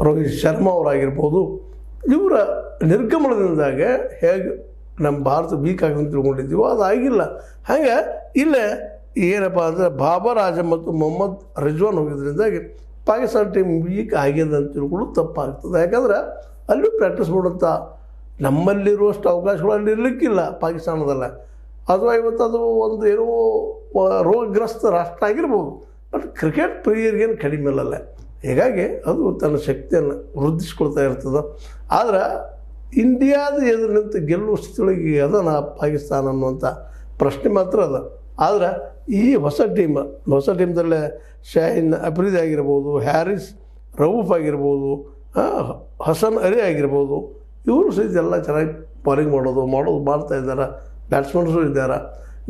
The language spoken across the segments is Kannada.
ರೋಹಿತ್ ಶರ್ಮಾ ಅವರಾಗಿರ್ಬೋದು, ಇವರ ನಿರ್ಗಮನದಿಂದಾಗ ಹೇಗೆ ನಮ್ಮ ಭಾರತ ವೀಕ್ ಆಗಿ ತಿಳ್ಕೊಂಡಿದ್ದೀವೋ ಅದು ಆಗಿಲ್ಲ. ಹಾಗೆ ಇಲ್ಲೇ ಏನಪ್ಪ ಅಂದರೆ ಬಾಬರ್ ಆಜಮ್ ಮತ್ತು ಮೊಹಮ್ಮದ್ ರಿಜ್ವಾನ್ ಹೋಗಿದ್ರಿಂದಾಗಿ ಪಾಕಿಸ್ತಾನ ಟೀಮ್ ವೀಕ್ ಆಗಿದೆ ಅಂತ ತಿಳ್ಕೊಳ್ಳೋದು ತಪ್ಪಾಗ್ತದೆ. ಯಾಕಂದ್ರೆ ಅಲ್ಲೂ ಪ್ರಾಕ್ಟೀಸ್ ಮಾಡುವಂಥ ನಮ್ಮಲ್ಲಿರುವಷ್ಟು ಅವಕಾಶಗಳು ಅಲ್ಲಿ ಇರಲಿಕ್ಕಿಲ್ಲ ಪಾಕಿಸ್ತಾನದಲ್ಲ. ಅಥವಾ ಇವತ್ತು ಅದು ಒಂದು ಏನೋ ರೋಗಗ್ರಸ್ತ ರಾಷ್ಟ್ರ ಆಗಿರ್ಬೋದು, ಬಟ್ ಕ್ರಿಕೆಟ್ ಪ್ರಿಯರಿಗೇನು ಕಡಿಮೆ ಇಲ್ಲಲ್ಲ. ಹೀಗಾಗಿ ಅದು ತನ್ನ ಶಕ್ತಿಯನ್ನು ವೃದ್ಧಿಸ್ಕೊಳ್ತಾ ಇರ್ತದೆ. ಆದರೆ ಇಂಡಿಯಾದ ಎದುರು ನಿಂತು ಗೆಲ್ಲುವ ಸ್ಥಿತಿಯೊಳಗೆ ಅದನ್ನು ಪಾಕಿಸ್ತಾನ ಅನ್ನುವಂಥ ಪ್ರಶ್ನೆ ಮಾತ್ರ ಅದ. ಆದರೆ ಈ ಹೊಸ ಟೀಮ್ದಲ್ಲೇ ಶಾಹಿನ್ ಅಫ್ರಿದಿ ಆಗಿರ್ಬೋದು, ಹ್ಯಾರಿಸ್ ರವೂಫ್ ಆಗಿರ್ಬೋದು, ಹಸನ್ ಅಲಿ ಆಗಿರ್ಬೋದು, ಇವರು ಸಹಿತ ಎಲ್ಲ ಚೆನ್ನಾಗಿ ಬೌಲಿಂಗ್ ಮಾಡ್ತಾ ಇದ್ದಾರೆ. ಬ್ಯಾಟ್ಸ್ಮನ್ಸು ಇದ್ದಾರೆ.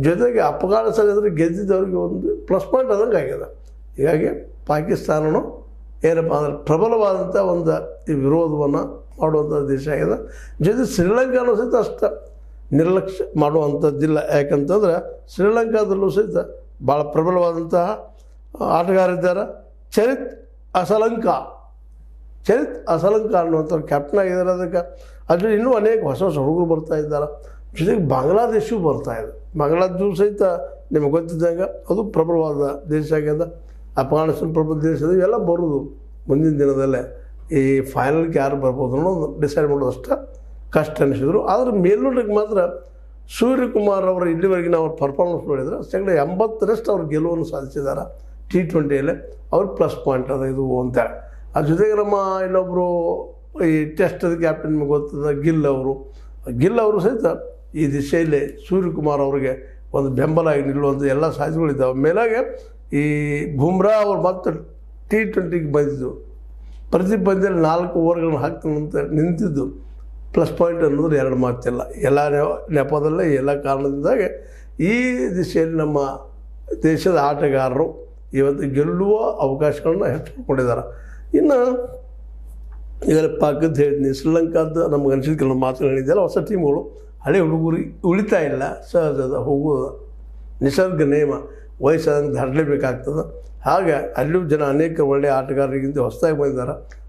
ಜೊತೆಗೆ ಅಫ್ಘಾನಿಸ್ತಾನ ಗೆದ್ದಿದ್ದವ್ರಿಗೆ ಒಂದು ಪ್ಲಸ್ ಪಾಯಿಂಟ್ ಆದಂಗೆ ಆಗಿದೆ. ಹೀಗಾಗಿ ಪಾಕಿಸ್ತಾನನು ಏನಪ್ಪ ಅಂದರೆ ಪ್ರಬಲವಾದಂಥ ಒಂದು ಈ ವಿರೋಧವನ್ನು ಮಾಡುವಂಥ ದೇಶ ಆಗಿದೆ. ಜೊತೆ ಶ್ರೀಲಂಕಾನೂ ಸಹಿತ ಅಷ್ಟು ನಿರ್ಲಕ್ಷ್ಯ ಮಾಡುವಂಥದ್ದಿಲ್ಲ. ಯಾಕಂತಂದ್ರೆ ಶ್ರೀಲಂಕಾದಲ್ಲೂ ಸಹಿತ ಭಾಳ ಪ್ರಬಲವಾದಂತಹ ಆಟಗಾರಿದ್ದಾರೆ. ಚರಿತ್ ಅಸಲಂಕಾ ಅನ್ನುವಂಥವ್ರು ಕ್ಯಾಪ್ಟನ್ ಆಗಿದ್ದಾರೆ. ಅದಕ್ಕೆ ಅದು ಇನ್ನೂ ಅನೇಕ ಹೊಸ ಹುಡುಗರು ಬರ್ತಾ ಇದ್ದಾರೆ. ಜೊತೆಗೆ ಬಾಂಗ್ಲಾದೇಶವು ಬರ್ತಾಯಿದೆ. ಬಾಂಗ್ಲಾದೇಶ ಸಹಿತ ನಿಮಗೆ ಗೊತ್ತಿದ್ದಂಗೆ ಅದು ಪ್ರಬಲವಾದ ದೇಶ ಆಗ್ಯದ. ಅಫ್ಘಾನಿಸ್ತಾನ ಪ್ರಬಲ ದೇಶದ ಇವೆಲ್ಲ ಬರೋದು ಮುಂದಿನ ದಿನದಲ್ಲೇ. ಈ ಫೈನಲ್ಗೆ ಯಾರು ಬರ್ಬೋದು ಅನ್ನೋದು ಡಿಸೈಡ್ ಮಾಡೋದಷ್ಟು ಕಷ್ಟ ಅನಿಸಿದ್ರು. ಆದರೆ ಮೇಲ್ನೋಟಕ್ಕೆ ಮಾತ್ರ ಸೂರ್ಯಕುಮಾರ್ ಅವರ ಇಲ್ಲಿವರೆಗಿನ ಅವ್ರ ಪರ್ಫಾರ್ಮೆನ್ಸ್ ನೋಡಿದರೆ 80% ಅವ್ರು ಗೆಲುವನ್ನು ಸಾಧಿಸಿದ್ದಾರೆ T20ಯಲ್ಲಿ. ಅವ್ರಿಗೆ ಪ್ಲಸ್ ಪಾಯಿಂಟ್ ಅದ ಇದು ಅಂತಾರೆ. ಅದ್ರ ಜೊತೆಗೆ ನಮ್ಮ ಇನ್ನೊಬ್ಬರು ಈ ಟೆಸ್ಟದ ಕ್ಯಾಪ್ಟನ್ ನಿಮಗೆ ಗೊತ್ತದ ಗಿಲ್ ಅವರು ಸಹಿತ ಈ ದಿಶೆಯಲ್ಲಿ ಸೂರ್ಯಕುಮಾರ್ ಅವರಿಗೆ ಒಂದು ಬೆಂಬಲ ಆಗಿ ನಿಲ್ಲುವಂಥ ಎಲ್ಲ ಸಾಧ್ಯತೆಗಳಿದ್ದಾವೆ. ಮೇಲಾಗೆ ಈ ಬುಮ್ರಾ ಅವರು ಮತ್ತೆ T20ಗೆ ಬಂದಿದ್ದು, ಪ್ರತಿ ಪಂದ್ಯದಲ್ಲಿ 4 ಓವರ್ಗಳನ್ನು ಹಾಕ್ತಾನಂತ ನಿಂತಿದ್ದು ಪ್ಲಸ್ ಪಾಯಿಂಟ್ ಅನ್ನೋದು ಎರಡು ಮಾತಿಲ್ಲ. ಎಲ್ಲ ನೆಪದಲ್ಲೇ ಎಲ್ಲ ಕಾರಣದಿಂದಾಗಿ ಈ ದಿಶೆಯಲ್ಲಿ ನಮ್ಮ ದೇಶದ ಆಟಗಾರರು ಇವತ್ತು ಗೆಲ್ಲುವ ಅವಕಾಶಗಳನ್ನ ಹೆಚ್ಚಿಕೊಂಡಿದ್ದಾರೆ. ಇನ್ನು ಈಗ ಪಾಕದ್ದು ಹೇಳಿದ್ನಿ, ಶ್ರೀಲಂಕಾದ ನಮ್ಗೆ ಅನಿಸಿದ ಕೆಲವು ಮಾತುಗಳು ಹೇಳಿದ್ದೆಲ್ಲ ಹೊಸ ಟೀಮ್ಗಳು ಹಳೆ ಹುಡುಗರಿಗೆ ಉಳಿತಾ ಇಲ್ಲ. ಸಹಜದ ಹೋಗೋದು ನಿಸರ್ಗ ನೇಮ, ವಯಸ್ಸಾದಂಗೆ ದಾಟಲೇಬೇಕಾಗ್ತದೆ. ಹಾಗೆ ಅಲ್ಲಿಯೂ ಜನ ಅನೇಕ ಒಳ್ಳೆಯ ಆಟಗಾರರಿಗಿಂತ ಹೊಸದಾಗಿ ಬಂದಿದ್ದಾರೆ.